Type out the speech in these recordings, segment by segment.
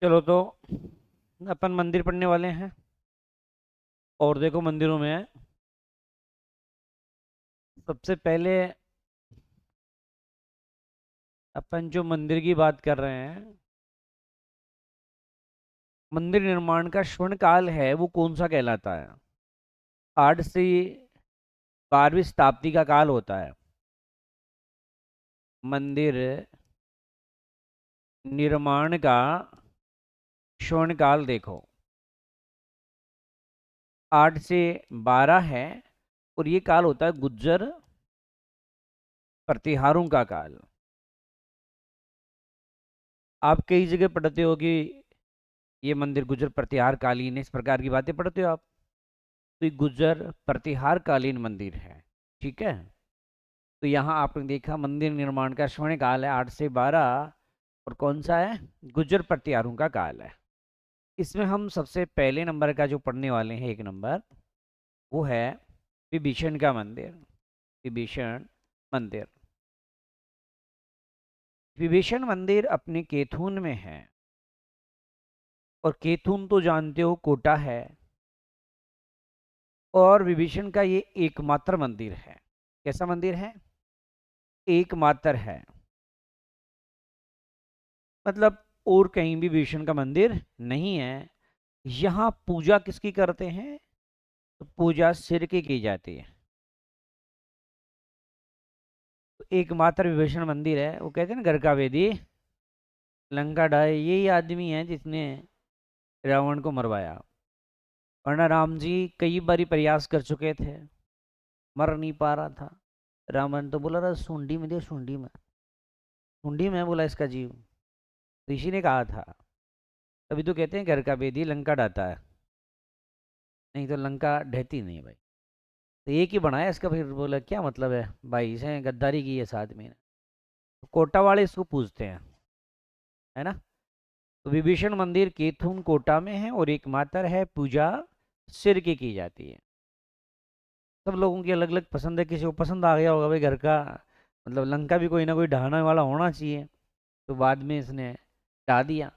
चलो तो अपन मंदिर पढ़ने वाले हैं। और देखो मंदिरों में सबसे पहले अपन जो मंदिर की बात कर रहे हैं, मंदिर निर्माण का स्वर्ण काल है वो कौन सा कहलाता है? 8 से 12वीं शताब्दी का काल होता है। मंदिर निर्माण का स्वर्ण काल देखो, 8 से 12 है। और ये काल होता है गुज्जर प्रतिहारों का काल। आप कई जगह पढ़ते हो कि ये मंदिर गुज्जर प्रतिहार कालीन है, इस प्रकार की बातें पढ़ते हो आप। तो ये गुज्जर प्रतिहार कालीन मंदिर है। ठीक है। तो यहाँ आपने देखा मंदिर निर्माण का स्वर्ण काल है 8 से 12। और कौन सा है? गुज्जर प्रतिहारों का काल है। इसमें हम सबसे पहले नंबर का जो पढ़ने वाले हैं, 1 नंबर, वो है विभीषण का मंदिर। विभीषण मंदिर। विभीषण मंदिर अपने केथुन में है। और केथुन तो जानते हो कोटा है। और विभीषण का ये एकमात्र मंदिर है। कैसा मंदिर है? एकमात्र है। मतलब और कहीं भी विभीषण का मंदिर नहीं है। यहाँ पूजा किसकी करते हैं? तो पूजा सिर की जाती है। तो एकमात्र विभीषण मंदिर है। वो कहते हैं ना, घर का वेदी लंका ढाए, यही आदमी है जिसने रावण को मरवाया। वरना राम जी कई बारी प्रयास कर चुके थे, मर नहीं पा रहा था। रावण तो बोला रहा, सूंडी में दे, सूंडी में, सूंडी में बोला इसका जीव। तो इसी ने कहा था। तभी तो कहते हैं घर का वेदी लंका ढाता है, नहीं तो लंका ढहती नहीं भाई। तो एक ही बनाया इसका। फिर बोला क्या मतलब है भाई, इसे गद्दारी की है इस आदमी ने। तो कोटा वाले इसको पूछते हैं, है ना। तो विभीषण मंदिर केथुन कोटा में है और एकमात्र है। पूजा सिर की जाती है। सब लोगों की अलग अलग पसंद है। किसी को पसंद आ गया होगा भाई घर का, मतलब लंका भी कोई ना कोई ढहाने वाला होना चाहिए। तो बाद में इसने ढा दिया।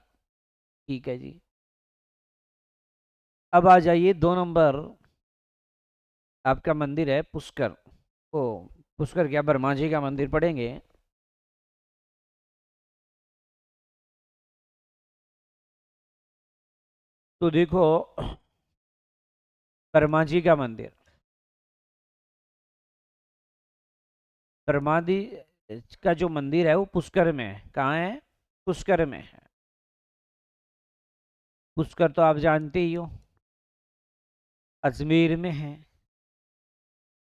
ठीक है जी। अब आ जाइए 2 नंबर। आपका मंदिर है पुष्कर। ओ, पुष्कर क्या, ब्रह्मा जी का मंदिर पढ़ेंगे। तो देखो, ब्रह्मा जी का मंदिर, ब्रह्मा जी का जो मंदिर है वो पुष्कर में है। कहाँ है? पुष्कर में है। पुष्कर तो आप जानते ही हो, अजमेर में है।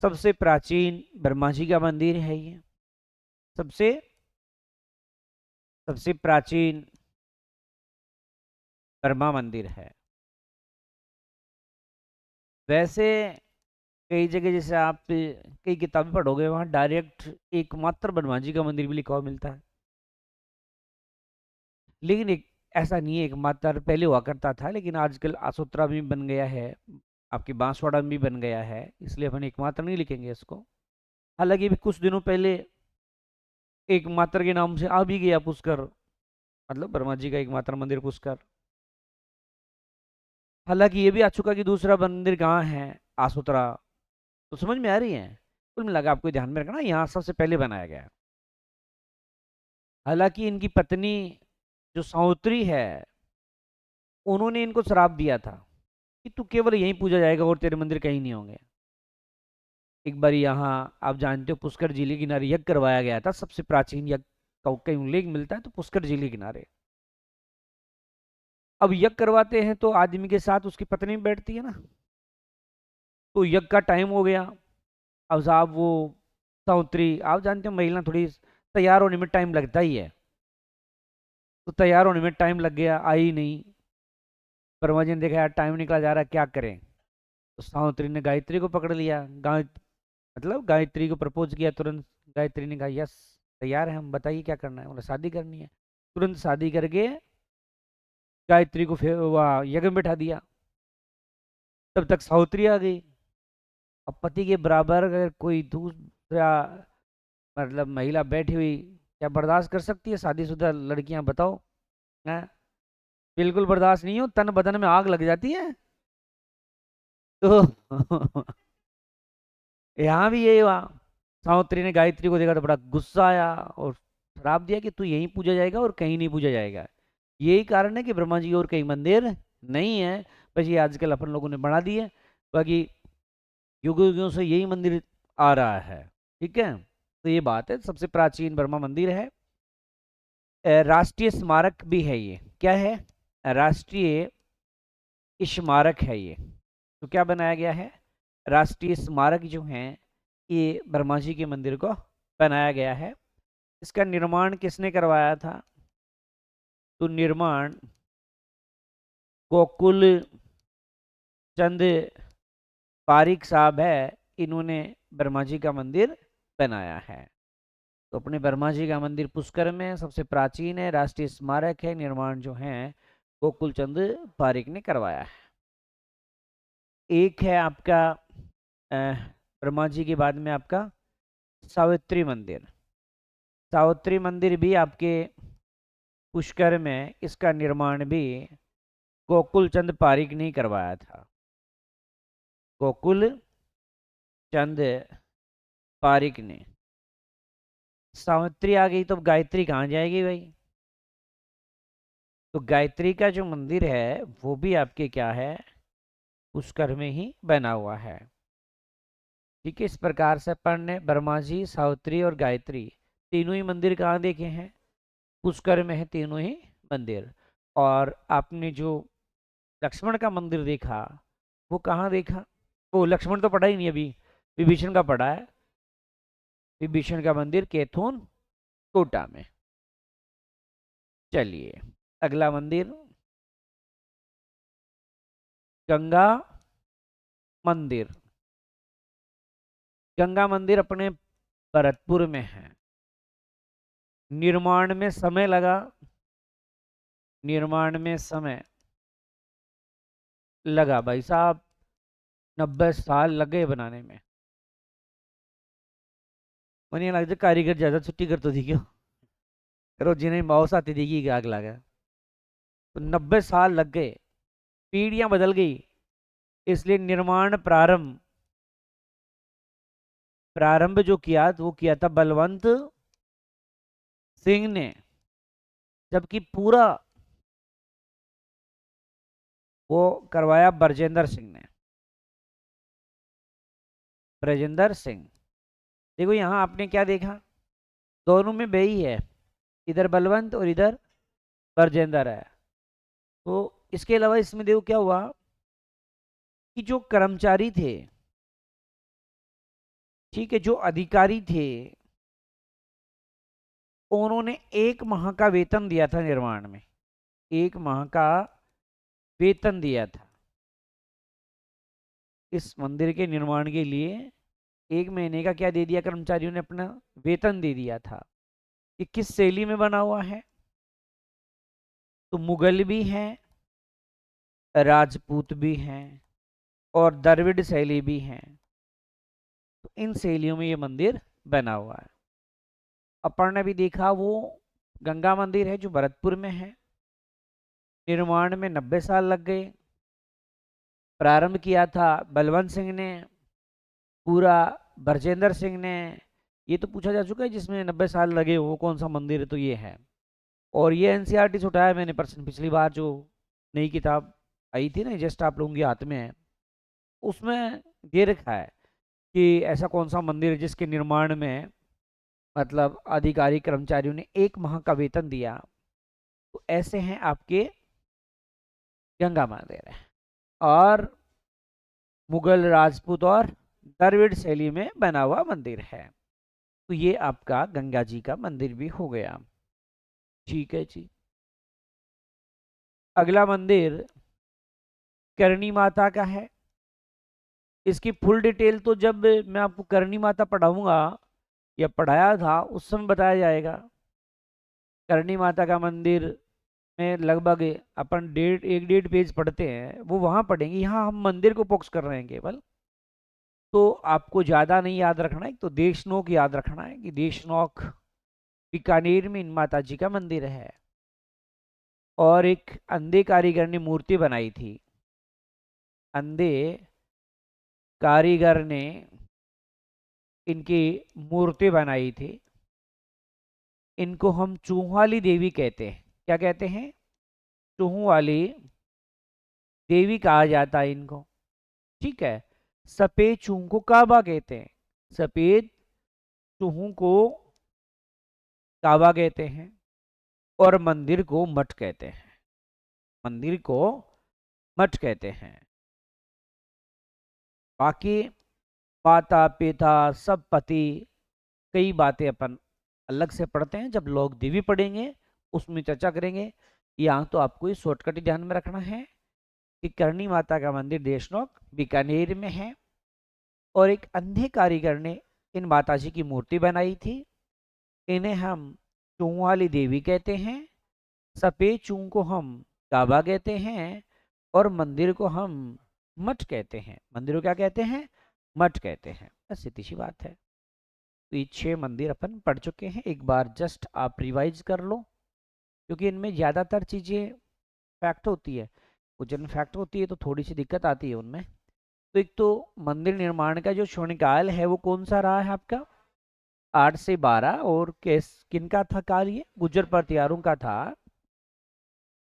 सबसे प्राचीन ब्रह्मा जी का मंदिर है ये। सबसे सबसे प्राचीन ब्रह्मा मंदिर है। वैसे कई जगह जैसे आप कई किताबें पढ़ोगे, वहाँ डायरेक्ट एकमात्र ब्रह्मा जी का मंदिर भी लिखा हुआ मिलता है। लेकिन एक ऐसा नहीं है, एकमात्र पहले हुआ करता था, लेकिन आजकल आसोत्रा में बन गया है, आपकी बांसवाड़ा में भी बन गया है, इसलिए अपन एकमात्र नहीं लिखेंगे इसको। हालांकि भी कुछ दिनों पहले एकमात्र के नाम से आ भी गया पुष्कर, मतलब ब्रह्मा जी का एकमात्र मंदिर पुष्कर। हालांकि ये भी आ चुका कि दूसरा मंदिर कहाँ है, आसोतरा। तो समझ में आ रही है। कुल मिला के आपको ध्यान में रखना, यहाँ सबसे पहले बनाया गया है। हालांकि इनकी पत्नी जो सावित्री है, उन्होंने इनको श्राप दिया था कि तू केवल यहीं पूजा जाएगा और तेरे मंदिर कहीं नहीं होंगे। एक बार यहाँ आप जानते हो पुष्कर झील के किनारे यज्ञ करवाया गया था, सबसे प्राचीन यज्ञ का कहीं उल्लेख मिलता है तो पुष्कर झील के किनारे। अब यज्ञ करवाते हैं तो आदमी के साथ उसकी पत्नी भी बैठती है ना। तो यज्ञ का टाइम हो गया। अब साहब वो सावित्री, आप जानते हो महिला थोड़ी तैयार होने में टाइम लगता ही है। तो तैयार होने में टाइम लग गया, आई नहीं। ब्रह्मा जी ने देखा यार टाइम निकला जा रहा है, क्या करें। तो सावित्री ने गायत्री को पकड़ लिया। मतलब गायत्री को प्रपोज किया तुरंत। गायत्री ने कहा यस, तैयार है हम, बताइए क्या करना है। बोला शादी करनी है। तुरंत शादी करके गायत्री को फिर वह यज्ञ में बैठा दिया। तब तक सावित्री आ गई। अब पति के बराबर अगर कोई दूसरा मतलब महिला बैठी हुई, क्या बर्दाश्त कर सकती है शादीशुदा लड़कियां, बताओ। हैं? बिल्कुल बर्दाश्त नहीं हो, तन बदन में आग लग जाती है। तो यहाँ भी यही हुआ। सावित्री ने गायत्री को देखा तो बड़ा गुस्सा आया और श्राप दिया कि तू यहीं पूजा जाएगा और कहीं नहीं पूजा जाएगा। यही कारण है कि ब्रह्मा जी और कहीं मंदिर नहीं है, बस ये आजकल अपन लोगों ने बना दिए। बाकी युगों युगों से यही मंदिर आ रहा है। ठीक है, तो ये बात है, सबसे प्राचीन ब्रह्मा मंदिर है। राष्ट्रीय स्मारक भी है ये। क्या है? राष्ट्रीय स्मारक है ये। तो क्या बनाया गया है? राष्ट्रीय स्मारक जो है ये ब्रह्मा जी के मंदिर को बनाया गया है। इसका निर्माण किसने करवाया था? तो निर्माण गोकुल चंद पारिक साहब है, इन्होंने ब्रह्मा जी का मंदिर बनाया है। तो अपने ब्रह्मा जी का मंदिर पुष्कर में सबसे प्राचीन है, राष्ट्रीय स्मारक है, निर्माण जो है गोकुल चंद पारिक ने करवाया है। एक है आपका ब्रह्मा जी के बाद में आपका सावित्री मंदिर। सावित्री मंदिर भी आपके पुष्कर में, इसका निर्माण भी गोकुल चंद पारिक ने करवाया था। गोकुल चंद पारिक ने। सावित्री आ गई तो गायत्री कहाँ जाएगी भाई? तो गायत्री का जो मंदिर है वो भी आपके क्या है, पुष्कर में ही बना हुआ है। ठीक है, इस प्रकार से अपन ने ब्रह्मा जी, सावित्री और गायत्री तीनों ही मंदिर कहाँ देखे हैं? पुष्कर में है तीनों ही मंदिर। और आपने जो लक्ष्मण का मंदिर देखा वो कहाँ देखा? वो लक्ष्मण तो पढ़ा ही नहीं अभी, विभीषण का पढ़ा है। विभीषण का मंदिर कैथून कोटा में। चलिए अगला मंदिर, गंगा मंदिर। गंगा मंदिर अपने भरतपुर में है। निर्माण में समय लगा, निर्माण में समय लगा भाई साहब, 90 साल लगे बनाने में। મને લાગે कारीगर ज्यादा छुट्टी करतो थी क्यों, रोजी नहीं मौस आती थी कि आग लगा। तो 90 साल लग गए, पीढ़ियां बदल गई, इसलिए निर्माण प्रारंभ प्रारंभ जो किया तो वो किया था बलवंत सिंह ने, जबकि पूरा वो करवाया ब्रजेंद्र सिंह ने। ब्रजेंद्र सिंह, देखो यहाँ आपने क्या देखा, दोनों में बेई है, इधर बलवंत और इधर ब्रजेंद्र है। तो इसके अलावा इसमें देखो क्या हुआ कि जो कर्मचारी थे, ठीक है, जो अधिकारी थे, उन्होंने 1 माह का वेतन दिया था निर्माण में। 1 माह का वेतन दिया था इस मंदिर के निर्माण के लिए। 1 महीने का क्या दे दिया कर्मचारियों ने? अपना वेतन दे दिया था। ये किस शैली में बना हुआ है? तो मुगल भी हैं, राजपूत भी हैं और द्रविड़ शैली भी हैं। तो इन शैलियों में ये मंदिर बना हुआ है। अपन ने भी देखा वो गंगा मंदिर है जो भरतपुर में है। निर्माण में 90 साल लग गए। प्रारंभ किया था बलवंत सिंह ने, पूरा ब्रजेंद्र सिंह ने। ये तो पूछा जा चुका है जिसमें 90 साल लगे वो कौन सा मंदिर है, तो ये है। और ये एनसीईआरटी से उठाया मैंने पर्सन, पिछली बार जो नई किताब आई थी ना, जस्ट आप लोगों के हाथ में है, उसमें दे रखा है कि ऐसा कौन सा मंदिर है जिसके निर्माण में मतलब अधिकारी कर्मचारियों ने 1 माह का वेतन दिया। तो ऐसे हैं आपके गंगा मंदिर है, और मुगल, राजपूत और द्रविड़ शैली में बना हुआ मंदिर है। तो ये आपका गंगा जी का मंदिर भी हो गया। ठीक है जी। अगला मंदिर करणी माता का है। इसकी फुल डिटेल तो जब मैं आपको करणी माता पढ़ाऊंगा या पढ़ाया था उस समय बताया जाएगा। करणी माता का मंदिर में लगभग अपन 1.5 पेज पढ़ते हैं, वो वहां पढ़ेंगे। यहाँ हम मंदिर को फोकस कर रहे हैं केवल। तो आपको ज्यादा नहीं याद रखना है, तो देशनोक याद रखना है कि देशनोक बीकानेर में इन माता जी का मंदिर है। और एक अंधे कारीगर ने मूर्ति बनाई थी। अंधे कारीगर ने इनकी मूर्ति बनाई थी। इनको हम चूहों वाली देवी कहते हैं। क्या कहते हैं? चूहों वाली देवी कहा जाता है इनको। ठीक है। सफेद चूहों को काबा कहते हैं। सफेद चूहों को काबा कहते हैं और मंदिर को मठ कहते हैं। मंदिर को मठ कहते हैं। बाकी माता पिता सब पति, कई बातें अपन अलग से पढ़ते हैं, जब लोक देवी पढ़ेंगे उसमें चर्चा करेंगे। यहाँ तो आपको ये शॉर्टकट ही ध्यान में रखना है कि करणी माता का मंदिर देशनोक बीकानेर में है और एक अंधे कारीगर ने इन माता जी की मूर्ति बनाई थी। इन्हें हम चूहों वाली देवी कहते हैं। सफेद चूहों को हम काबा कहते हैं और मंदिर को हम मठ कहते हैं। मंदिर को क्या कहते हैं? मठ कहते हैं। बस इतनी सी बात है। तो ये 6 मंदिर अपन पढ़ चुके हैं। एक बार जस्ट आप रिवाइज कर लो, क्योंकि इनमें ज़्यादातर चीज़ें फैक्ट होती है। उज्जैन फैक्ट होती है तो थोड़ी सी दिक्कत आती है उनमें। तो एक तो मंदिर निर्माण का जो क्षणकाल है वो कौन सा रहा है आपका? 8 से 12। और किनका था काल? ये गुज्जर परतियारों का था।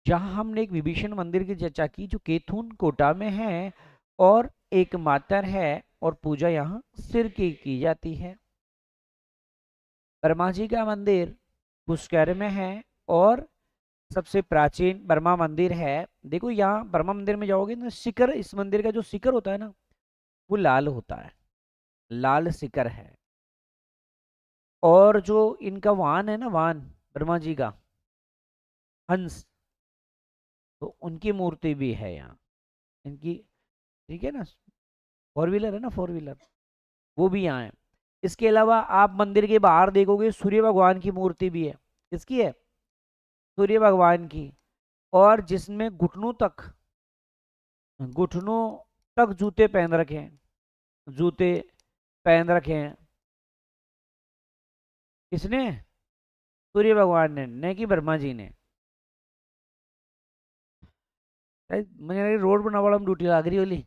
जहां हमने एक विभीषण मंदिर की चर्चा की जो केथुन कोटा में है और एक मातर है और पूजा यहाँ सिर की जाती है। ब्रह्मा जी का मंदिर पुष्कर में है और सबसे प्राचीन ब्रह्मा मंदिर है। देखो यहाँ ब्रह्मा मंदिर में जाओगे ना, शिखर, इस मंदिर का जो शिखर होता है ना वो लाल होता है, लाल शिखर है। और जो इनका वाहन है ना, वाहन ब्रह्मा जी का हंस, तो उनकी मूर्ति भी है यहाँ इनकी। ठीक है ना, 4 व्हीलर है ना, 4 व्हीलर, वो भी यहाँ है। इसके अलावा आप मंदिर के बाहर देखोगे सूर्य भगवान की मूर्ति भी है। किसकी है? सूर्य भगवान की। और जिसमें घुटनों तक जूते पहन रखे हैं। जूते पहन रखे हैं। किसने? सूर्य भगवान ने, नहीं कि ब्रह्मा जी ने। मुझे रोड बनाने वाला में ड्यूटी लग रही होली।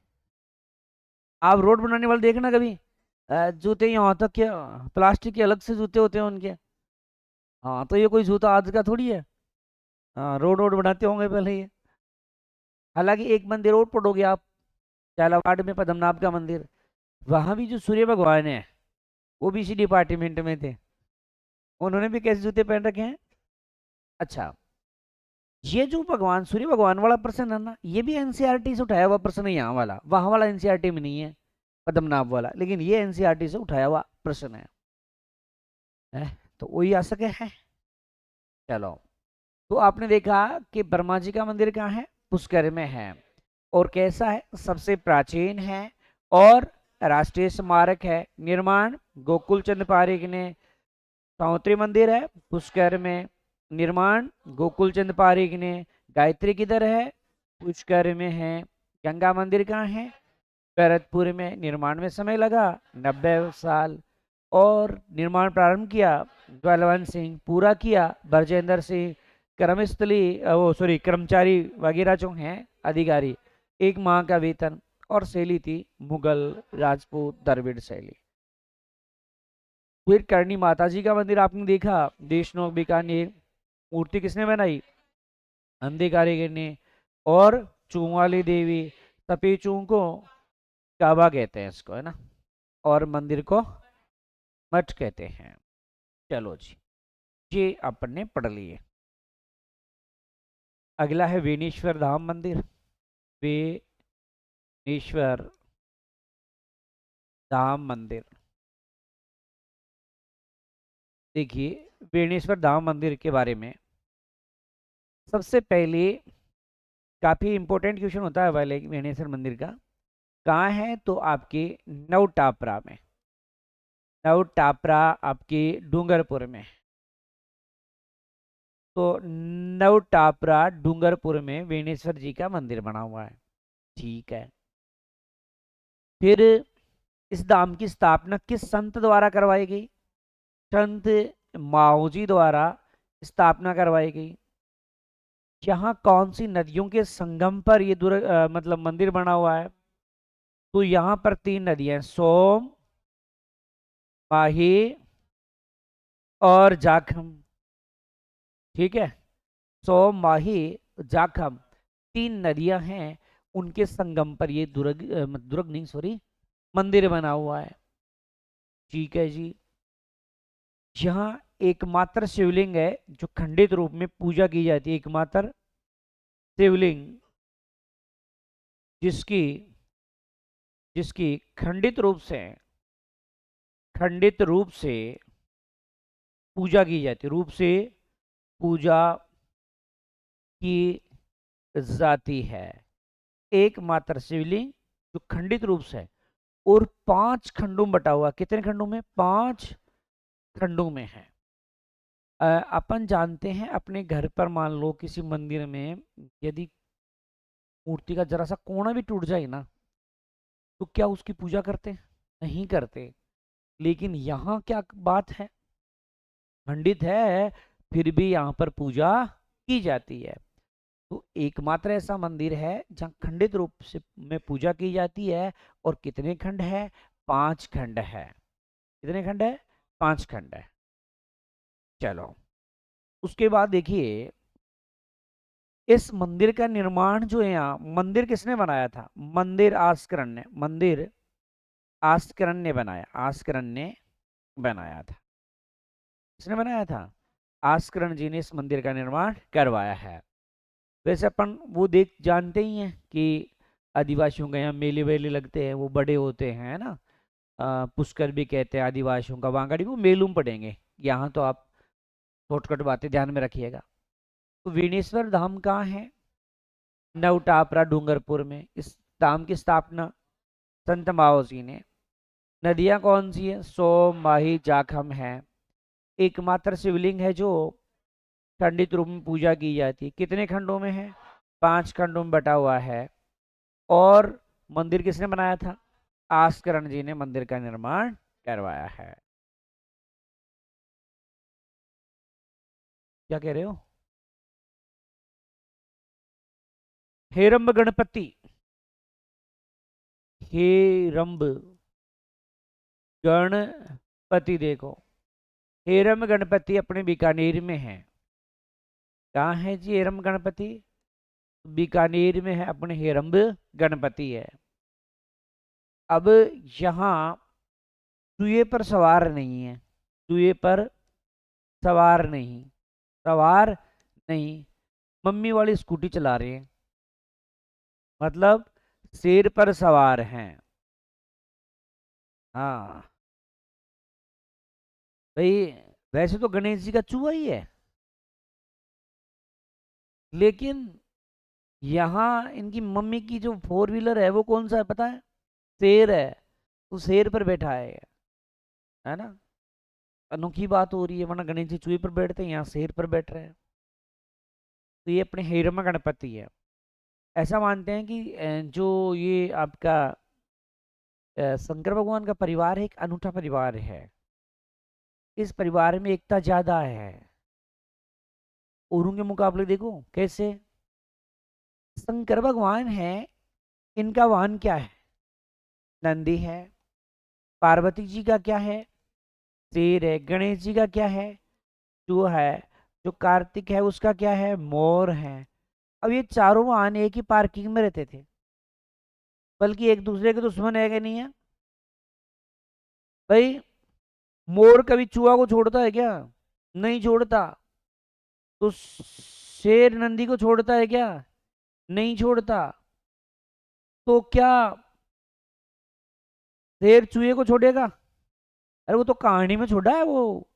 आप रोड बनाने वाले देखना कभी, जूते यहाँ तक क्या, प्लास्टिक के अलग से जूते होते हैं उनके। हाँ, तो ये कोई जूता आज का थोड़ी है। हाँ, रोड रोड बनाते होंगे पहले ये। हालांकि एक मंदिर और पढ़ोगे आप, झालावाड़ में पद्मनाभ का मंदिर, वहां भी जो सूर्य भगवान है वो भी इसी डिपार्टमेंट में थे। उन्होंने भी कैसे जूते पहन रखे हैं? अच्छा, ये जो भगवान सूर्य भगवान वाला प्रश्न है ना, ये भी एनसीईआरटी से उठाया हुआ प्रश्न है। यहाँ वाला, वहां वाला एनसीईआरटी में नहीं है पद्मनाभ वाला, लेकिन ये एनसीईआरटी से उठाया हुआ प्रश्न है? तो वही आ सके है। चलो, तो आपने देखा कि ब्रह्मा जी का मंदिर कहाँ है? पुष्कर में है। और कैसा है? सबसे प्राचीन है और राष्ट्रीय स्मारक है। निर्माण गोकुल चंद पारिक ने। सावित्री मंदिर है पुष्कर में, निर्माण गोकुल चंद पारिक ने। गायत्री किधर है? पुष्कर में है। गंगा मंदिर कहाँ है? भरतपुर में। निर्माण में समय लगा 90 साल। और निर्माण प्रारंभ किया बलवंत सिंह, पूरा किया ब्रजेंद्र सिंह। कर्मस्थली, वो सॉरी, कर्मचारी वगैरह जो हैं अधिकारी, 1 माह का वेतन। और शैली थी मुगल, राजपूत, द्रविड़ शैली। फिर करणी माता जी का मंदिर आपने देखा, देशनोक बीकानेर। मूर्ति किसने बनाई? अंधे कारीगर ने। और चूहों वाली देवी, सफेद चूहों को काबा कहते हैं इसको, है ना, और मंदिर को मठ कहते हैं। चलो जी, ये अपन ने पढ़ लिए। अगला है वेणेश्वर धाम मंदिर। वेणेश्वर धाम मंदिर। देखिए, वेणेश्वर धाम मंदिर के बारे में सबसे पहले काफी इंपॉर्टेंट क्वेश्चन होता है वाले वेणेश्वर मंदिर का। कहाँ है? तो आपके नवटापरा में। नवटापरा आपके डूंगरपुर में। तो नवटापरा डूंगरपुर में वेणेश्वर जी का मंदिर बना हुआ है। ठीक है। फिर इस धाम की स्थापना किस संत द्वारा करवाई गई? संत माऊजी द्वारा स्थापना करवाई गई। यहाँ कौन सी नदियों के संगम पर ये मतलब मंदिर बना हुआ है? तो यहाँ पर 3 नदियां हैं, सोम, माही और जाखम। ठीक है, सोम, माही, जाखम, 3 नदियां हैं, उनके संगम पर ये दुर्ग नहीं, सॉरी, मंदिर बना हुआ है। ठीक है जी। यहाँ एकमात्र शिवलिंग है जो खंडित रूप में पूजा की जाती है, एकमात्र शिवलिंग जिसकी जिसकी खंडित रूप से पूजा की जाती है, रूप से पूजा की जाती है। एकमात्र शिवलिंग जो खंडित रूप से है और 5 खंडों में बटा हुआ। कितने खंडों में? 5 खंडों में है। अपन जानते हैं अपने घर पर, मान लो किसी मंदिर में यदि मूर्ति का जरा सा कोना भी टूट जाए ना, तो क्या उसकी पूजा करते हैं? नहीं करते। लेकिन यहाँ क्या बात है, खंडित है फिर भी यहाँ पर पूजा की जाती है। तो एकमात्र ऐसा मंदिर है जहाँ खंडित रूप से में पूजा की जाती है। और कितने खंड है? 5 खंड है। कितने खंड है? 5 खंड है। चलो, उसके बाद देखिए, इस मंदिर का निर्माण जो है, यहाँ मंदिर किसने बनाया था? मंदिर आस्करन ने बनाया। आस्करन ने बनाया था। किसने बनाया था? आस्करण जी ने इस मंदिर का निर्माण करवाया है। वैसे अपन वो देख जानते ही हैं कि आदिवासियों के यहाँ मेले वेले लगते हैं, वो बड़े होते हैं, है ना। पुष्कर भी कहते हैं आदिवासियों का, वांगड़ी वो मेलूम पढ़ेंगे। यहाँ तो आप शॉर्टकट बातें ध्यान में रखिएगा। तो विनेश्वर धाम कहाँ है? नवटापरा डूंगरपुर में। इस धाम की स्थापना संत माओजी ने। नदियां कौन सी है? सोम, माही, जाखम है। एकमात्र शिवलिंग है जो खंडित रूप में पूजा की जाती है। कितने खंडों में है? 5 खंडों में बटा हुआ है। और मंदिर किसने बनाया था? आस्करण जी ने मंदिर का निर्माण करवाया है। क्या कह रहे हो? हेरंब गणपति। हेरंब गणपति, देखो, हेरंब गणपति अपने बीकानेर में है। कहाँ है जी हेरंब गणपति? बीकानेर में है अपने हेरंब गणपति है। अब यहाँ चूहे पर सवार नहीं है, चूहे पर सवार नहीं, सवार नहीं, मम्मी वाली स्कूटी चला रहे हैं, मतलब शेर पर सवार हैं। हाँ भाई, वैसे तो गणेश जी का चूहा ही है, लेकिन यहाँ इनकी मम्मी की जो 4 व्हीलर है वो कौन सा है पता है? शेर है। तो शेर पर बैठा है ना। अनोखी बात हो रही है, वरना गणेश जी चूहे पर बैठते हैं, यहाँ शेर पर बैठ रहे हैं। तो ये अपने हेरमा गणपति है। ऐसा मानते हैं कि जो ये आपका शंकर भगवान का परिवार है, एक अनूठा परिवार है। इस परिवार में एकता ज्यादा है औरों के मुकाबले। देखो कैसे शंकर भगवान है, इनका वाहन क्या है? नंदी है। पार्वती जी का क्या है? शेर है। गणेश जी का क्या है? चूहा है। जो कार्तिक है उसका क्या है? मोर है। अब ये चारों वाहन एक ही पार्किंग में रहते थे, बल्कि एक दूसरे के दुश्मन है कि नहीं है भाई? मोर कभी चूहा को छोड़ता है क्या? नहीं छोड़ता। तो शेर नंदी को छोड़ता है क्या? नहीं छोड़ता। तो क्या शेर चूहे को छोड़ेगा? अरे वो तो कहानी में छोड़ा है वो,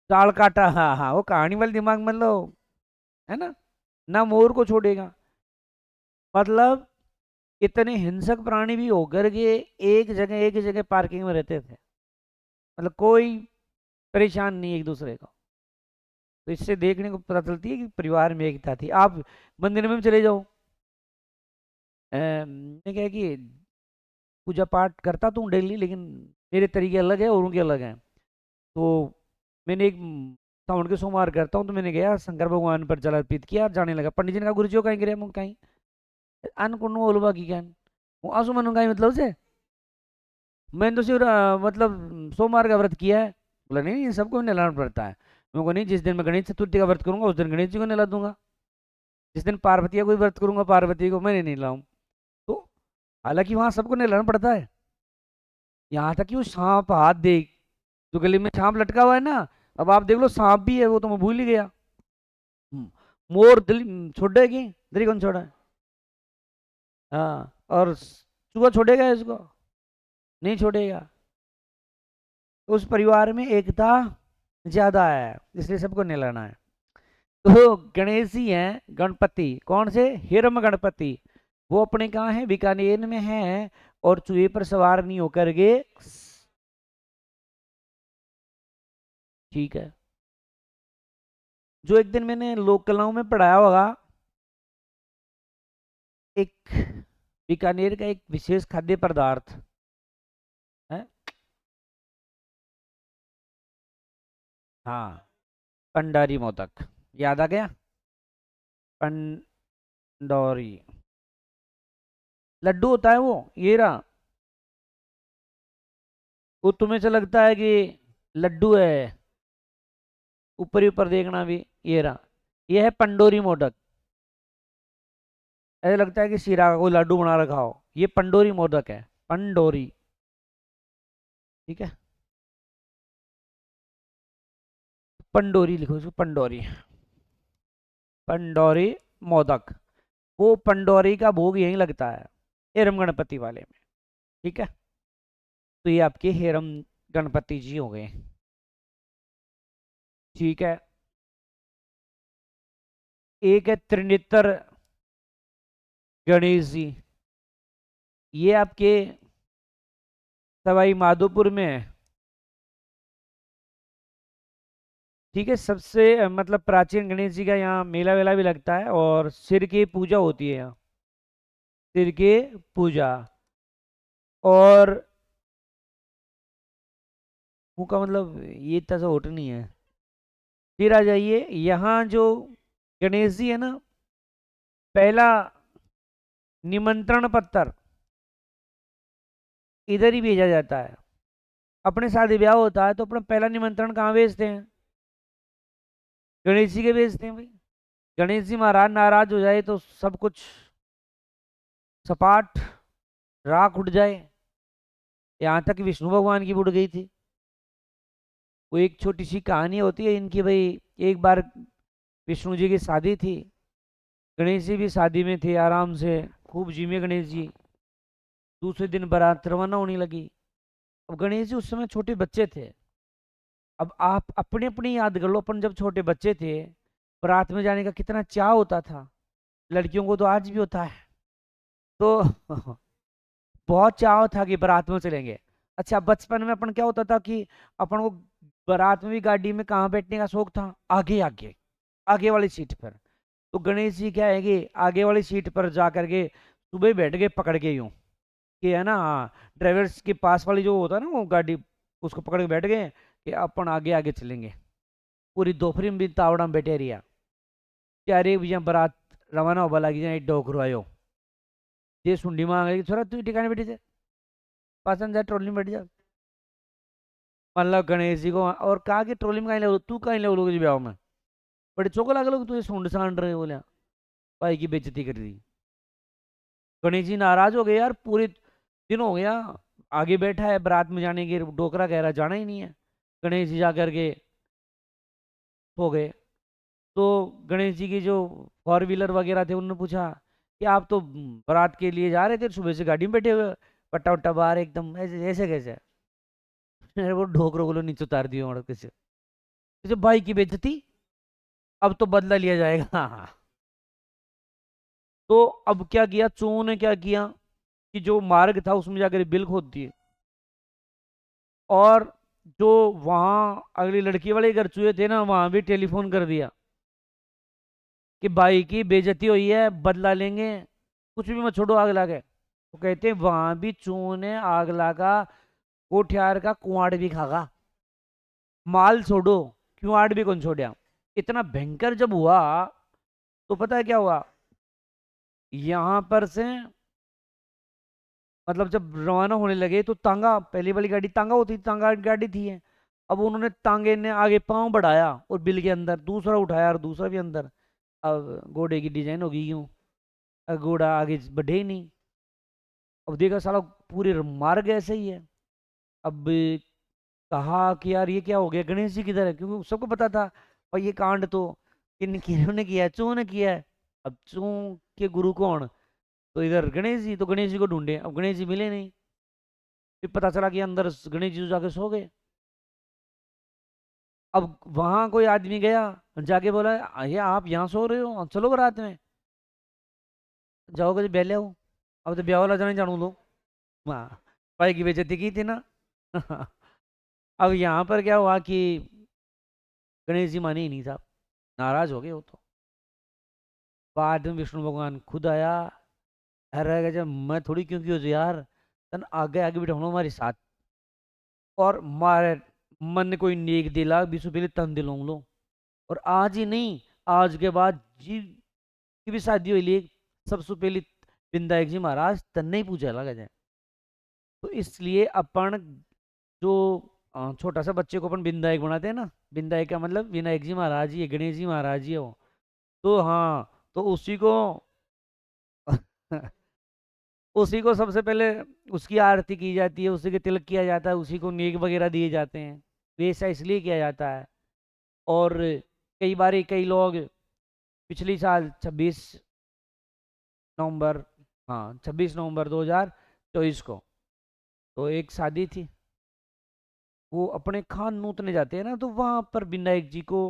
चाल काटा, हाँ हाँ, वो कहानी वाले दिमाग में लो, है ना। ना मोर को छोड़ेगा। मतलब इतने हिंसक प्राणी भी होकर के एक जगह पार्किंग में रहते थे, मतलब कोई परेशान नहीं एक दूसरे को। तो इससे देखने को पता चलती है कि परिवार में एकता थी। आप मंदिर में भी चले जाओ, मैं क्या है कि पूजा पाठ करता तो हूँ डेली, लेकिन मेरे तरीके अलग है और उनके अलग हैं। तो मैंने एक साउंड के सोमवार करता हूँ, तो मैंने गया शंकर भगवान पर जल अर्पित किया, जाने लगा। पंडित जी ने कहा गुरु जी को कहीं गिरे मुँह कहीं अन को बोलवा की क्या वो आंसू मन कहीं मतलब से मैंने तो सिर्फ मतलब सोमवार का व्रत किया है। बोला नहीं नहीं, सबको नहलाना पड़ता है। मेरे को नहीं, जिस दिन मैं गणेश चतुर्थी का व्रत करूंगा उस दिन गणेश जी को नहला दूंगा, जिस दिन पार्वती का कोई व्रत करूंगा पार्वती को मैंने नहीं लाऊं। तो हालांकि वहां सबको नहलाना पड़ता है। यहाँ तक कि वो सांप हाथ देख, जो गले में सांप लटका हुआ है ना, अब आप देख लो सांप भी है, वो तो मैं भूल ही गया। मोर दिल छोड़ेगी, दिल कौन छोड़ा है? हाँ, और चूहा छोड़ेगा इसको? नहीं छोड़ेगा। उस परिवार में एकता ज्यादा है, इसलिए सबको नहलाना है। तो गणेश जी हैं गणपति, कौन से? हिरम गणपति। वो अपने कहाँ है? बीकानेर में है। और चूहे पर सवार नहीं होकर के, ठीक है। जो एक दिन मैंने लोक कलाओं में पढ़ाया होगा, एक बीकानेर का एक विशेष खाद्य पदार्थ है। हाँ, पंडारी मोदक, याद आ गया? पंडौरी लड्डू होता है वो, ये रहा। वो तुम्हें से लगता है कि लड्डू है, ऊपर ही ऊपर देखना भी, ये रहा। ये है पंडोरी मोदक। ऐसा लगता है कि शीरा का कोई लड्डू बना रखा हो, ये पंडोरी मोदक है, पंडोरी। ठीक है, पंडोरी लिखो इसको, पंडोरी, पंडोरी मोदक। वो पंडोरी का भोग यहीं लगता है, हेरम गणपति वाले में। ठीक है, तो ये आपके हेरम गणपति जी हो गए। ठीक है, एक है त्रिनेत्र गणेश जी, ये आपके सवाई माधोपुर में है। ठीक है, सबसे मतलब प्राचीन गणेश जी का यहाँ मेला वेला भी लगता है, और सिर की पूजा होती है यहाँ, सिर की पूजा। और मुँह का मतलब ये इतना सा होट नहीं है। फिर आ जाइए, यहाँ जो गणेश जी है ना, पहला निमंत्रण पत्र इधर ही भेजा जाता है। अपने शादी ब्याह होता है तो अपना पहला निमंत्रण कहाँ भेजते हैं? गणेश जी के भेजते हैं भाई। गणेश जी महाराज नाराज हो जाए तो सब कुछ सपाट, राख उठ जाए। यहाँ तक विष्णु भगवान की उड़ गई थी। वो एक छोटी सी कहानी होती है इनकी भाई। एक बार विष्णु जी की शादी थी, गणेश जी भी शादी में थे, आराम से खूब जिमे गणेश जी। दूसरे दिन बारात रवाना होने लगी। अब गणेश जी उस समय छोटे बच्चे थे। अब आप अपने अपनी याद कर लो, अपन जब छोटे बच्चे थे, बारात में जाने का कितना चाह होता था। लड़कियों को तो आज भी होता है। तो बहुत चाह था कि बारात में चलेंगे। अच्छा, बचपन में अपन क्या होता था कि अपन को बारात में भी गाड़ी में कहाँ बैठने का शौक था? आगे आगे, आगे वाली सीट पर। तो गणेश जी क्या है कि आगे वाली सीट पर जा करके सुबह बैठ गए पकड़ के, यूं कि है ना, हाँ, ड्राइवर्स के पास वाली जो होता है ना वो गाड़ी, उसको पकड़ के बैठ गए कि अपन आगे आगे चलेंगे। पूरी दोपहरी में भी तावड़ा में बैठे रिया, चारे भैया बारात रवाना होबा लगी जाए, डोकरो आयो, ये सुंडी मांग रही, थोड़ा तू ठिकाने बैठी थे, पासन जा ट्रॉली में बैठ जा। मतलब गणेश जी को और कहा कि ट्रॉली में कहीं ले, तू कहीं ले लोग ब्याह में, बड़े चौको लगे लोग तुझे सूंड सांड रहे बोले, भाई की बेइज्जती कर दी। गणेश जी नाराज हो गए, यार पूरे दिन हो गया, आगे बैठा है बारात में जाने के, डोकरा कह रहा जाना ही नहीं है। गणेश जी जा करके सो गए। तो गणेश जी की जो फोर व्हीलर वगैरह थे उन्होंने पूछा कि आप तो बारात के लिए जा रहे थे, सुबह से गाड़ी में बैठे हुए, पट्टा वट्टा बाहर एकदम, ऐसे ऐसे कैसे? मेरे वो ढोकरो को नीचे उतार दिया और कैसे, तो भाई की बेइज्जती, अब तो बदला लिया जाएगा। तो अब क्या किया चोरों ने, क्या किया कि जो मार्ग था उसमें जाकर बिल खोद दिए, और जो वहां अगली लड़की वाले घर चूहे थे ना, वहां भी टेलीफोन कर दिया कि भाई की बेइज्जती हुई है, बदला लेंगे, कुछ भी मत छोड़ो, आग लगा। तो कहते हैं वहां भी चूहों ने आग लगा, कोठियार का कुआड़ भी खागा, माल छोड़ो, क्यों 8 भी कौन छोड़ा। इतना भयंकर जब हुआ तो पता है क्या हुआ, यहां पर से मतलब जब रवाना होने लगे तो तांगा, पहली वाली गाड़ी तांगा होती, तांगा गाड़ी थी है। अब उन्होंने तांगे ने आगे पांव बढ़ाया और बिल के अंदर दूसरा उठाया और दूसरा भी अंदर। अब घोड़े की डिजाइन होगी यूं, अब घोड़ा आगे बढ़े ही नहीं। अब देखा साला पूरे मार्ग ऐसे ही है। अब कहा कि यार ये क्या हो गया, गणेश जी किधर है, क्योंकि सबको पता था और ये कांड तो किन्होंने किया है, चू ने किया है। अब चू के गुरु कौन, तो इधर गणेश जी, तो गणेश जी को ढूंढे, अब गणेश जी मिले नहीं। फिर पता चला कि अंदर गणेश जी तो जाके सो गए। अब वहां कोई आदमी गया, जाके बोला ये आप यहाँ सो रहे हो, चलो बारात में जाओगे तो बेले हो। अब तो ब्याह वाला जाने जानू दो, हाँ भाई की बेइज्जती की थी ना। अब यहाँ पर क्या हुआ कि गणेश जी माने ही नहीं साहब, नाराज हो गए वो तो। बाद में विष्णु भगवान खुद आया, अरे जब मैं थोड़ी क्यों की हो यार, तन आगे आगे बिठाऊंगा हमारे साथ, और मारे मन ने कोई नेक दिला बीसों पहले तन दिलाऊं लो। और आज ही नहीं, आज के बाद जी की भी शादी हुई लिए सबसे पहले विनायक जी महाराज तन्ने ही पूजा लगा जाए। तो इसलिए अपन जो छोटा सा बच्चे को अपन विनायक बनाते हैं ना, विनायक का मतलब विनायक जी महाराज ही है, गणेश जी महाराज ही है वो। तो हाँ, तो उसी को उसी को सबसे पहले उसकी आरती की जाती है, उसी के तिलक किया जाता है, उसी को नेक वगैरह दिए जाते हैं। वैसा इसलिए किया जाता है। और कई बार कई लोग पिछली साल 26 नवंबर, हाँ 26 नवंबर 2024 को तो एक शादी थी, वो अपने खान नूतने जाते हैं ना, तो वहां पर विनायक जी को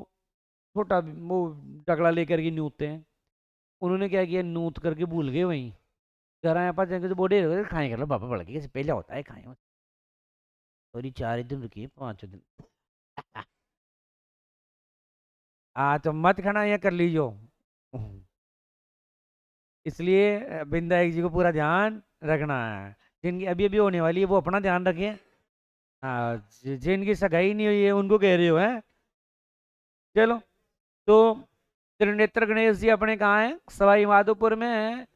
छोटा वो डगला लेकर के नूतते हैं। उन्होंने क्या किया, नूत करके भूल गए वहीं। घर आए पास जाके तो बोले खाए कर लो पापा बढ़ के, कैसे पहले होता है खाए, सॉरी 4 दिन रुकिए 5 दिन। तो मत खाना या कर लीजिए। इसलिए विनायक जी को पूरा ध्यान रखना है। जिनकी अभी अभी होने वाली है वो अपना ध्यान रखें। हाँ, जिनकी सगाई नहीं हुई है उनको कह रही हो है। चलो, तो त्रिनेत्र गणेश जी अपने कहाँ हैं, सवाई माधोपुर में है।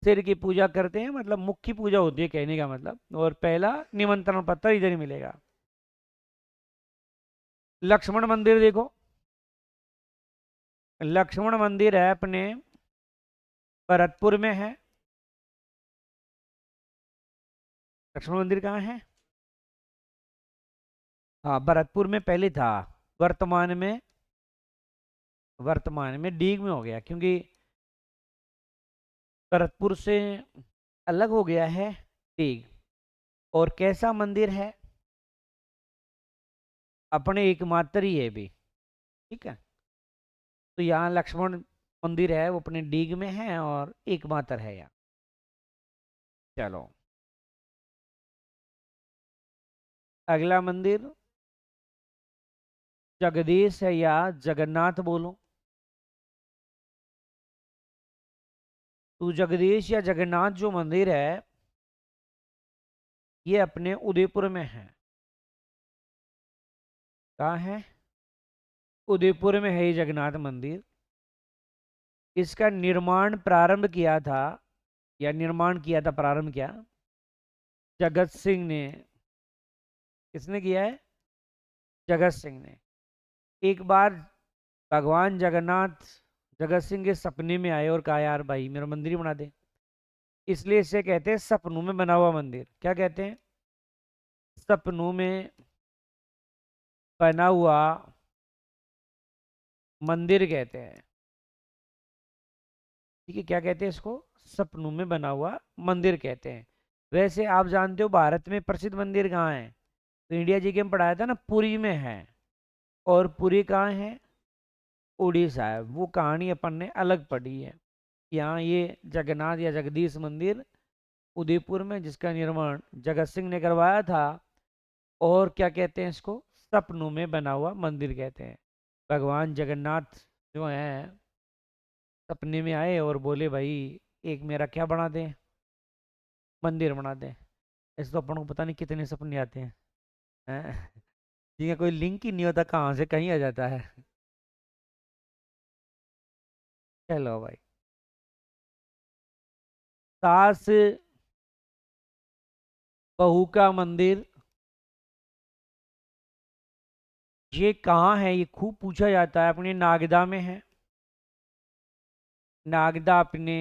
सिर की पूजा करते हैं, मतलब मुख्य पूजा होती है कहने का मतलब, और पहला निमंत्रण पत्र इधर ही मिलेगा। लक्ष्मण मंदिर देखो, लक्ष्मण मंदिर है अपने भरतपुर में है। लक्ष्मण मंदिर कहाँ है, हाँ भरतपुर में पहले था, वर्तमान में, वर्तमान में डीग में हो गया, क्योंकि भरतपुर से अलग हो गया है डीग। और कैसा मंदिर है, अपने एकमात्र ही है भी, ठीक है। तो यहाँ लक्ष्मण मंदिर है वो अपने डीग में है और एकमात्र है यहाँ। चलो, अगला मंदिर जगदीश है या जगन्नाथ बोलो, तो जगदीश या जगन्नाथ जो मंदिर है ये अपने उदयपुर में है। कहाँ है, उदयपुर में है ये जगन्नाथ मंदिर। इसका निर्माण प्रारंभ किया था, या निर्माण किया था, प्रारंभ किया जगत सिंह ने। किसने किया है, जगत सिंह ने। एक बार भगवान जगन्नाथ जगत सिंह के सपने में आए और कहा यार भाई मेरा मंदिर ही बना दे। इसलिए इसे कहते हैं सपनों में बना हुआ मंदिर। क्या कहते हैं, सपनों में बना हुआ मंदिर कहते हैं। ठीक है, क्या कहते हैं इसको, सपनों में बना हुआ मंदिर कहते हैं। वैसे आप जानते हो भारत में प्रसिद्ध मंदिर कहाँ है, तो इंडिया जी के में पढ़ाया था ना, पुरी में है। और पुरी कहाँ है, उड़ीसा है। वो कहानी अपन ने अलग पढ़ी है। यहाँ ये जगन्नाथ या जगदीश मंदिर उदयपुर में, जिसका निर्माण जगत सिंह ने करवाया था। और क्या कहते हैं इसको, सपनों में बना हुआ मंदिर कहते हैं। भगवान जगन्नाथ जो हैं सपने में आए और बोले भाई एक मेरा क्या बना दें, मंदिर बना दें। ऐसे तो अपन को पता नहीं कितने सपने आते हैं, हैं? ठीक है, कोई लिंक ही नहीं होता, कहाँ से कहीं आ जाता है। चलो भाई, सास बहू का मंदिर ये कहाँ है, ये खूब पूछा जाता है। अपने नागदा में है। नागदा अपने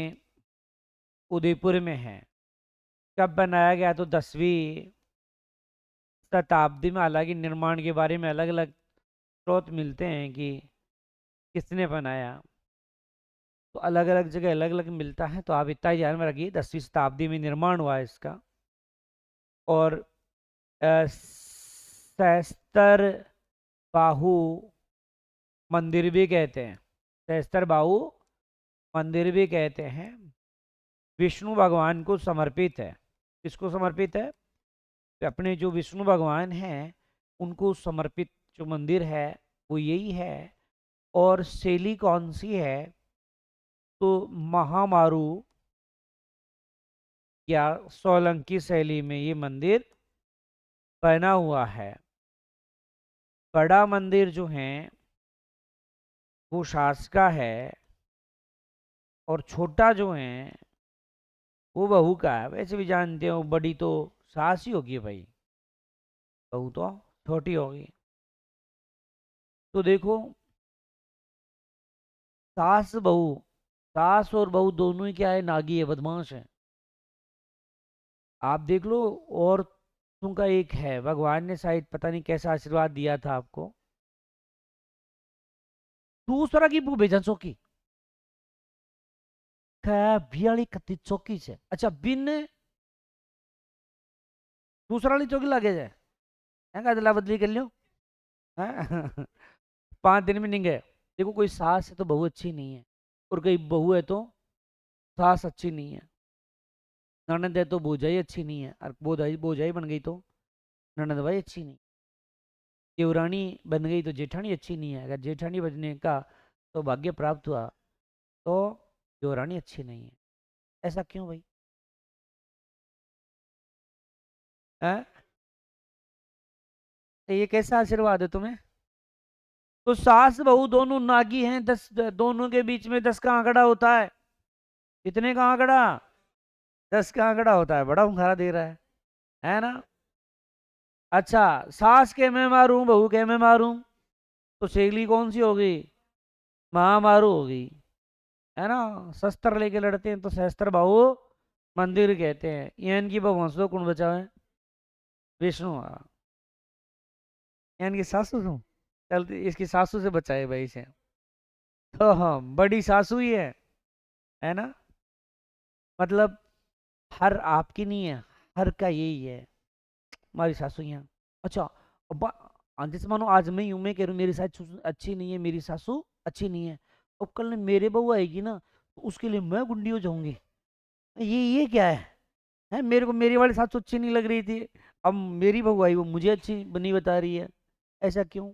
उदयपुर में है। कब बनाया गया, तो 10वीं शताब्दी में। हालांकि निर्माण के बारे में अलग अलग स्रोत मिलते हैं कि किसने बनाया, तो अलग अलग जगह अलग अलग मिलता है। तो आप इतना ही ध्यान में रखिए, 10वीं शताब्दी में निर्माण हुआ है इसका। और सहस्त्र बाहु मंदिर भी कहते हैं। सहस्त्र बाहु मंदिर भी कहते हैं। विष्णु भगवान को समर्पित है। किसको समर्पित है? तो अपने जो विष्णु भगवान हैं उनको समर्पित जो मंदिर है वो यही है। और शैली कौन सी है? तो महामारू या सोलंकी शैली में ये मंदिर बना हुआ है। बड़ा मंदिर जो है वो शासका है, और छोटा जो है वो बहू का है। वैसे भी जानते हो, बड़ी तो सास ही होगी भाई, बहू तो छोटी होगी। तो देखो, सास बहू, सास और बहू दोनों ही क्या है, नागी है, बदमाश है। आप देख लो। और तुमका एक है, भगवान ने शायद पता नहीं कैसा आशीर्वाद दिया था आपको, दूसरा की वो भेजन चौकी बियाली कत्ती चौकी से। अच्छा, बिन दूसरा वाली चौकी लागे जाए, हैं अदला बदली कर लियो। हैं? 5 दिन में नहीं गए। देखो, कोई सास है तो बहू अच्छी नहीं है, और कोई बहू है तो सास अच्छी नहीं है। ननद है तो भौजाई अच्छी नहीं है, और भौजाई भौजाई बन गई तो ननद भाई अच्छी नहीं। देवरानी बन गई तो जेठानी अच्छी नहीं है। अगर जेठानी बनने का सौभाग्य प्राप्त हुआ तो देवरानी अच्छी नहीं है। ऐसा क्यों भाई? हैं? तो ये कैसा आशीर्वाद है तुम्हें? तो सास बहू दोनों नागी हैं, 10, दोनों के बीच में 10 का आंकड़ा होता है। कितने का आंकड़ा? 10 का आंकड़ा होता है। बड़ा मुखारा दे रहा है ना? अच्छा, सास के मैं मारूं, बहू के मैं मारूं, तो सेगली कौन सी होगी? महामारू होगी, है ना? शस्त्र लेके लड़ते हैं तो सहस्त्र बाहु मंदिर कहते हैं। ये इनकी भगवान से कौन बचा है? विष्णु। इनकी सासू से। चलते इसकी सासू से बचाए भाई से। तो हाँ, बड़ी सासू ही है ना? मतलब हर आपकी नहीं है, हर का यही है, हमारी सासू यहाँ। अच्छा, अब जैसे मानो आज मैं यूं मैं कह रहा हूँ मेरी सासू अच्छी नहीं है, मेरी सासू अच्छी नहीं है, अब कल ने मेरे बहू आएगी ना, तो उसके लिए मैं गुंडी हो जाऊंगी। ये क्या है? मेरे को मेरी वाली सासू अच्छी नहीं लग रही थी, अब मेरी बहू आई वो मुझे अच्छी बनी बता रही है। ऐसा क्यों?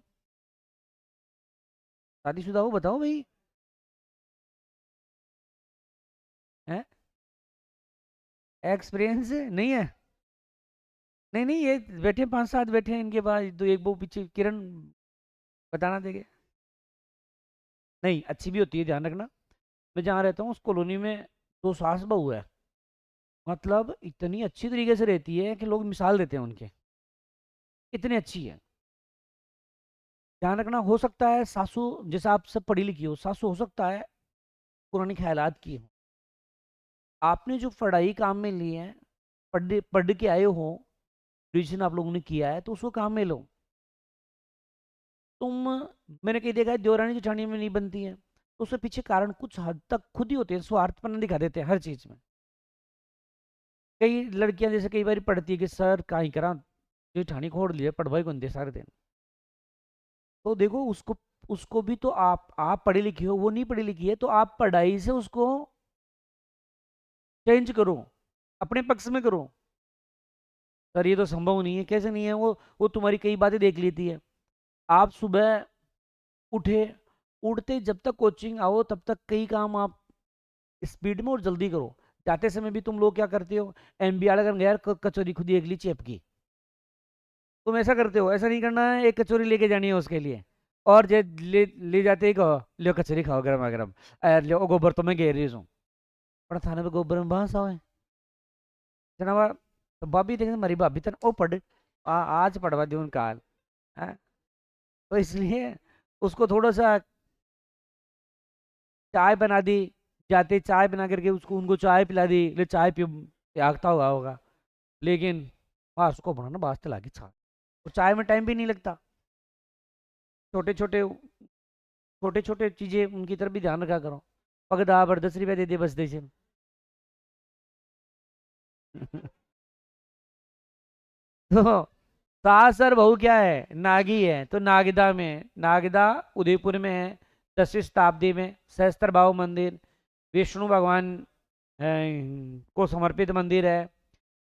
शादीशुदा हो, बताओ भाई। है? एक्सपीरियंस नहीं है? नहीं नहीं, ये बैठे 5-7 बैठे हैं, इनके पास तो एक वो पीछे किरण बताना देंगे। नहीं, अच्छी भी होती है, ध्यान रखना। मैं जहाँ रहता हूँ उस कॉलोनी में 2 सास बहू है। मतलब इतनी अच्छी तरीके से रहती है कि लोग मिसाल देते हैं उनके, इतनी अच्छी है। ध्यान रखना, हो सकता है सासू, जैसे आप सब पढ़ी लिखी हो, सासू हो सकता है पुरानी ख्यालात की हो। आपने जो पढ़ाई काम में ली है, पढ़ पढ़ के आए हो, ग्रेजुएशन आप लोगों ने किया है, तो उसको काम में लो। तुम, मैंने कहीं देखा है देवरानी जेठानी में नहीं बनती है, तो उसके पीछे कारण कुछ हद तक खुद ही होते हैं, स्वार्थपना दिखा देते हैं हर चीज में। कई लड़कियां जैसे कई बार पढ़ती है कि सर कहीं करा जेठानी खोड़ लिया, पढ़वाई कौन दे सारे दिन। तो देखो, उसको उसको भी तो आप पढ़े लिखे हो, वो नहीं पढ़ी लिखी है, तो आप पढ़ाई से उसको चेंज करो, अपने पक्ष में करो। सर ये तो संभव नहीं है, कैसे नहीं है? वो तुम्हारी कई बातें देख लेती है। आप सुबह उठे, उठते जब तक कोचिंग आओ तब तक कई काम आप स्पीड में और जल्दी करो। जाते समय भी तुम लोग क्या करते हो? एमबी वाला कर यार, कचौरी खुद ही एक ली चेप की, तुम ऐसा करते हो, ऐसा नहीं करना है। एक कचौरी लेके जानी है उसके लिए, और जे ले जाते ही कहो लियो कचौरी खाओ गरम गरम, लियो गोबर तो मैं घेर रही हूँ पर थाने पे गोबर में बांस आवे जनाब। तो भाभी देखे मरी भाभी तन ओ पढ़ आज पढ़वा दी उन काल है। तो इसलिए उसको थोड़ा सा चाय बना दी, जाते चाय बना करके उसको उनको चाय पिला दी, ले चाय पी त्यागता हुआ होगा, लेकिन हाँ उसको बनाना बास्ते लागी छा, और चाय में टाइम भी नहीं लगता। छोटे छोटे छोटे छोटे चीजें उनकी तरफ भी ध्यान रखा करो। पगदा पर 10 रुपया दे दे बस दे तो सास और बहू क्या है, नागी है। तो नागदा में, नागदा उदयपुर में है, 10वीं शताब्दी में सहस्त्र भाव मंदिर, विष्णु भगवान को समर्पित मंदिर है।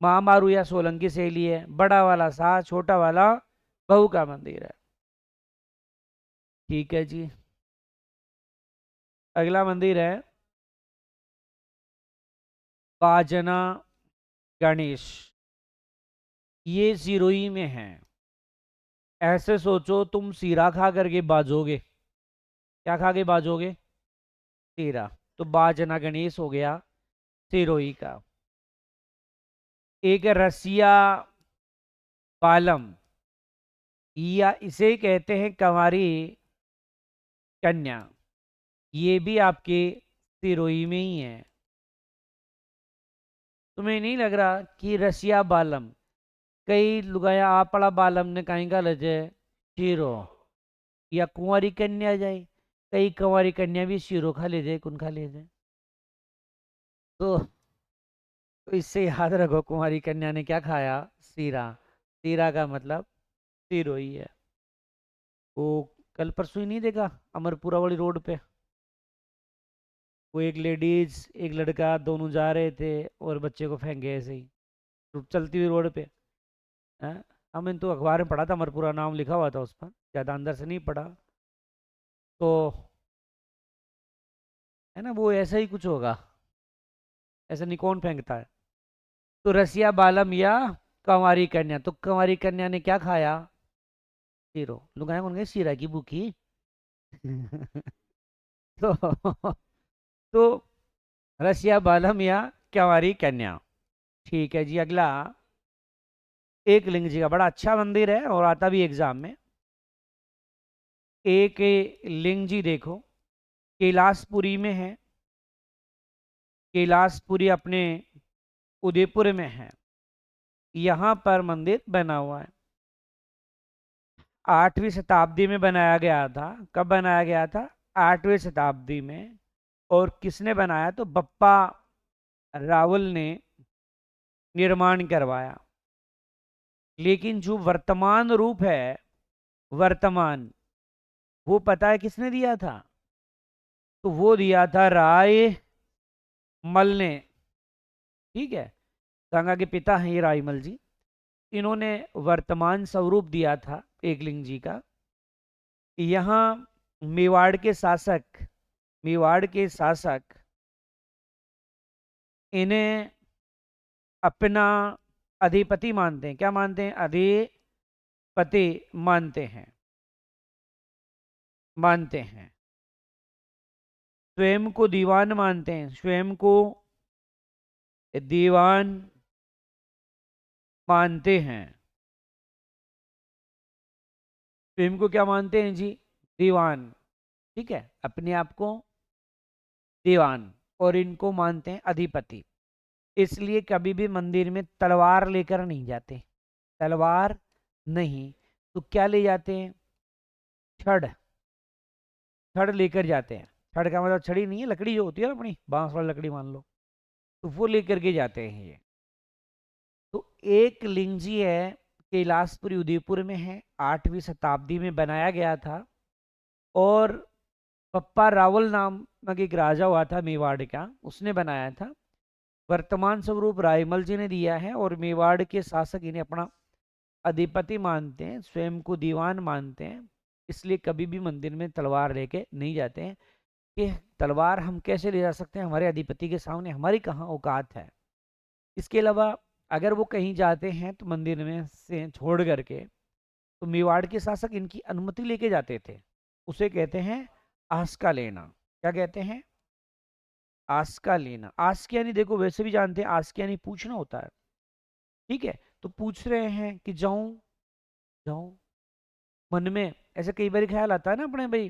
महामारू या सोलंकी शैली है, बड़ा वाला सास, छोटा वाला बहू का मंदिर है। ठीक है जी। अगला मंदिर है बाजना गणेश, ये सिरोही में है। ऐसे सोचो तुम सीरा खा करके बाजोगे, क्या खा के बाजोगे, सीरा। तो बाजना गणेश हो गया सिरोही का। एक रसिया बालम, या इसे कहते हैं कंवारी कन्या, ये भी आपके सिरोही में ही है। तुम्हें नहीं लग रहा कि रसिया बालम, कई लुगाया आपड़ा बालम ने कहीं का लजे शीरो, या कुंवारी कन्या जाए, कई कुंवारी कन्या भी शीरो खा ले जाए, कुन खा ले जाए। तो इससे याद रखो कुंवारी कन्या ने क्या खाया, सीरा। सीरा का मतलब सिरोही है। वो कल परसों ही नहीं देखा अमरपुरा वाली रोड पे, वो एक लेडीज एक लड़का दोनों जा रहे थे और बच्चे को फेंक गए ऐसे ही चलती हुई रोड पे। हैं? हमने तो अखबार में पढ़ा था, अमरपुरा नाम लिखा हुआ था उस पर, ज़्यादा अंदर से नहीं पढ़ा। तो है ना, वो ऐसा ही कुछ होगा, ऐसा नहीं कौन फेंकता है। तो रसिया बालम या कंवारी कन्या, तो कंवारी कन्या ने क्या खाया, शीरो। लुगाया कौन गए सीरा की भूखी तो तो रसिया बालम या कंवारी कन्या। ठीक है जी। अगला एक लिंग जी का बड़ा अच्छा मंदिर है और आता भी एग्जाम में। एक लिंग जी देखो, कैलाशपुरी में है। कैलाशपुरी अपने उदयपुर में है। यहाँ पर मंदिर बना हुआ है, 8वीं शताब्दी में बनाया गया था। कब बनाया गया था, 8वीं शताब्दी में। और किसने बनाया, तो बप्पा रावल ने निर्माण करवाया। लेकिन जो वर्तमान रूप है, वर्तमान, वो पता है किसने दिया था, तो वो दिया था राय मल ने। ठीक है, गंगा के पिता हैं ये रायमल जी। इन्होंने वर्तमान स्वरूप दिया था एकलिंग जी का। यहाँ मेवाड़ के शासक, मेवाड़ के शासक इन्हें अपना अधिपति मानते हैं। क्या मानते हैं, अधिपति मानते हैं, मानते हैं। स्वयं को दीवान मानते हैं, स्वयं को दीवान मानते हैं। स्वयं को क्या मानते हैं जी, दीवान। ठीक है, अपने आप को दीवान, और इनको मानते हैं अधिपति। इसलिए कभी भी मंदिर में तलवार लेकर नहीं जाते, तलवार नहीं, तो क्या ले जाते हैं, छड़। छड़ लेकर जाते हैं। छड़ का मतलब छड़ी नहीं है, लकड़ी जो होती है ना अपनी बांस वाली लकड़ी मान लो, तो वो लेकर के जाते हैं ये। तो एक लिंग जी है, कैलाशपुरी उदयपुर में है, 8वीं शताब्दी में बनाया गया था। और पप्पा रावल नामक एक राजा हुआ था मेवाड़ का, उसने बनाया था। वर्तमान स्वरूप रायमल जी ने दिया है, और मेवाड़ के शासक इन्हें अपना अधिपति मानते हैं, स्वयं को दीवान मानते हैं। इसलिए कभी भी मंदिर में तलवार लेके नहीं जाते हैं, कि तलवार हम कैसे ले जा सकते हैं हमारे अधिपति के सामने, हमारी कहाँ औकात है। इसके अलावा अगर वो कहीं जाते हैं तो मंदिर में से छोड़ करके तो मेवाड़ के शासक इनकी अनुमति लेके जाते थे, उसे कहते हैं आस्का लेना। क्या कहते हैं? आस्का लेना। आस्क यानी देखो वैसे भी जानते हैं आस्क यानी पूछना होता है, ठीक है। तो पूछ रहे हैं कि जाऊं, जाऊं। मन में ऐसे कई बार ख्याल आता है ना अपने भाई,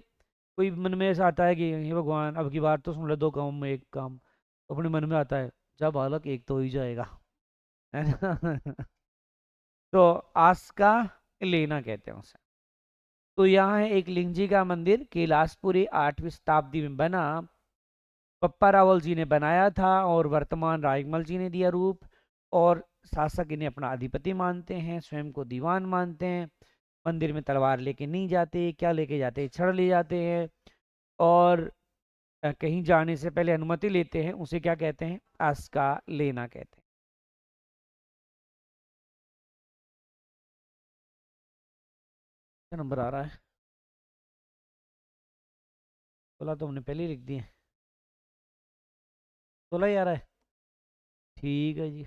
कोई मन में ऐसा आता है कि हे भगवान अब की बार तो सुन ले, 2 काम में एक काम, तो अपने मन में आता है जा बालक एक तो हो ही जाएगा, है ना। तो आस का लेना कहते हैं उसे। तो यहाँ है एक लिंग जी का मंदिर, कैलाशपुरी 8वीं शताब्दी में बना, पप्पा रावल जी ने बनाया था और वर्तमान राजमल जी ने दिया रूप। और शासक इन्हें अपना अधिपति मानते हैं, स्वयं को दीवान मानते हैं। मंदिर में तलवार लेके नहीं जाते, क्या लेके जाते हैं? छड़ ले जाते हैं। और कहीं जाने से पहले अनुमति लेते हैं, उसे क्या कहते हैं? आस्का लेना कहते हैं। क्या नंबर आ रहा है? 16 तो हमने पहले ही लिख दिए। 16 ही आ रहा है, ठीक है जी।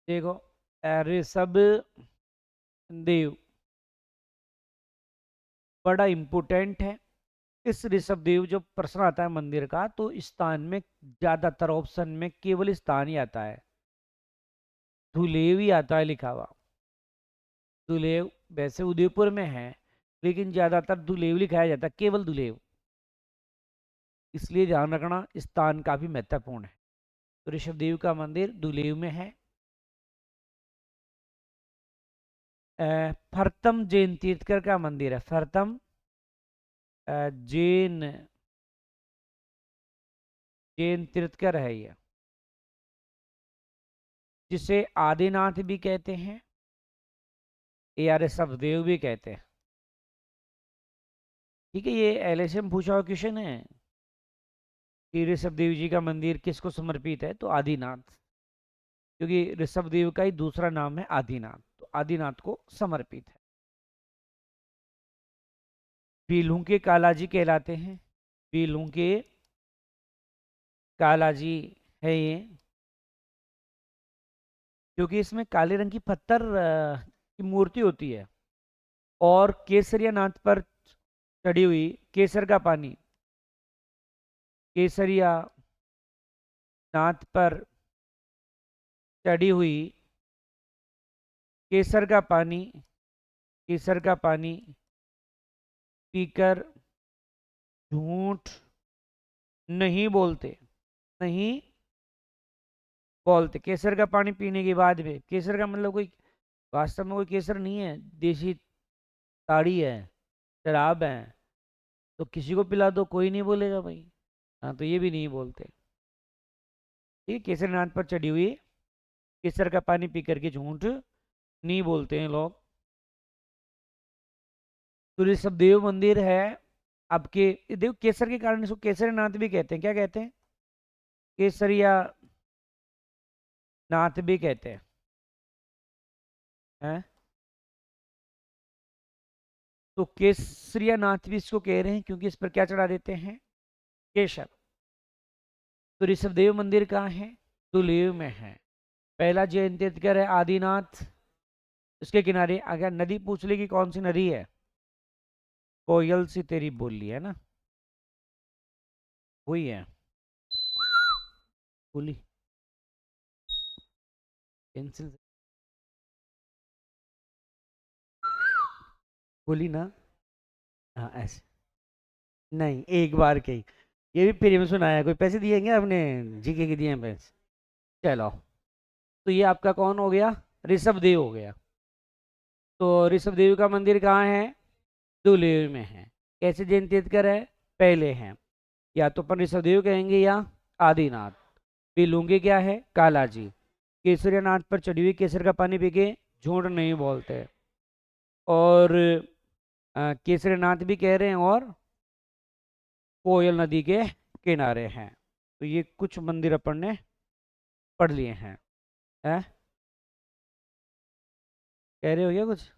देखो, ऋषभ देव बड़ा इम्पोर्टेंट है। इस ऋषभ देव जो प्रश्न आता है मंदिर का, तो स्थान में ज्यादातर ऑप्शन में केवल स्थान ही आता है, धुलेव ही आता है लिखा हुआ। धुलेव वैसे उदयपुर में है, लेकिन ज्यादातर धुलेव लिखाया जाता है, केवल धुलेव। इसलिए ध्यान रखना, स्थान काफी महत्वपूर्ण है। तो ऋषभ देव का मंदिर धुलेव में है। फरतम जैन तीर्थकर का मंदिर है, फरतम जैन जैन तीर्थकर है ये, जिसे आदिनाथ भी कहते हैं या ऋषभ देव भी कहते हैं। ठीक है, ये एलएसए में पूछा हुआ क्वेश्चन है कि ऋषभ देव जी का मंदिर किसको समर्पित है, तो आदिनाथ, क्योंकि ऋषभ देव का ही दूसरा नाम है आदिनाथ, तो आदिनाथ को समर्पित है। बीलू के कालाजी कहलाते हैं, बीलू के कालाजी है ये, क्योंकि इसमें काले रंग की पत्थर की मूर्ति होती है, और केसरिया नाथ पर चढ़ी हुई केसर का पानी, केसरिया नाथ पर चढ़ी हुई केसर का पानी, केसर का पानी पीकर झूठ नहीं बोलते, नहीं बोलते। केसर का पानी पीने के बाद में, केसर का मतलब कोई वास्तव में कोई केसर नहीं है, देसी ताड़ी है, शराब है, तो किसी को पिला दो कोई नहीं बोलेगा भाई। हाँ, तो ये भी नहीं बोलते। ठीक, केसर नाथ पर चढ़ी हुई केसर का पानी पी करके झूठ नहीं बोलते हैं लोग। तो ऋषभ देव मंदिर है आपके, देखो केसर के कारण इसको केसरी नाथ भी कहते हैं। क्या कहते हैं? केसरिया नाथ भी कहते हैं। तो केसरिया नाथ भी इसको कह रहे हैं क्योंकि इस पर क्या चढ़ा देते हैं? केसर। तो ऋषभ देव मंदिर कहाँ है? दुलेव में है। पहला जैन तीर्थकर है आदिनाथ, उसके किनारे अगर नदी पूछ ले कि कौन सी नदी है, कोयल सी तेरी बोली है ना, वही है बोली, पेंसिल बोली ना। हाँ ऐसे, नहीं एक बार के ही, ये भी फ्री में सुनाया, कोई पैसे दिएंगे आपने? जीके के दिए हैं पैसे। चलो, तो ये आपका कौन हो गया? ऋषभ देव हो गया। तो ऋषभ देव का मंदिर कहाँ है? दुलेर में है। कैसे जैन तीर्थकर है? पहले हैं, या तो अपन ऋषभ देव कहेंगे या आदिनाथ। पीलूंगे क्या है? कालाजी। केसरियानाथ पर चढ़ी हुई केसर का पानी पी के झूठ नहीं बोलते, और केसरीनाथ भी कह रहे हैं, और कोयल नदी के किनारे हैं। तो ये कुछ मंदिर अपन ने पढ़ लिए हैं। है? कह रहे हो क्या कुछ?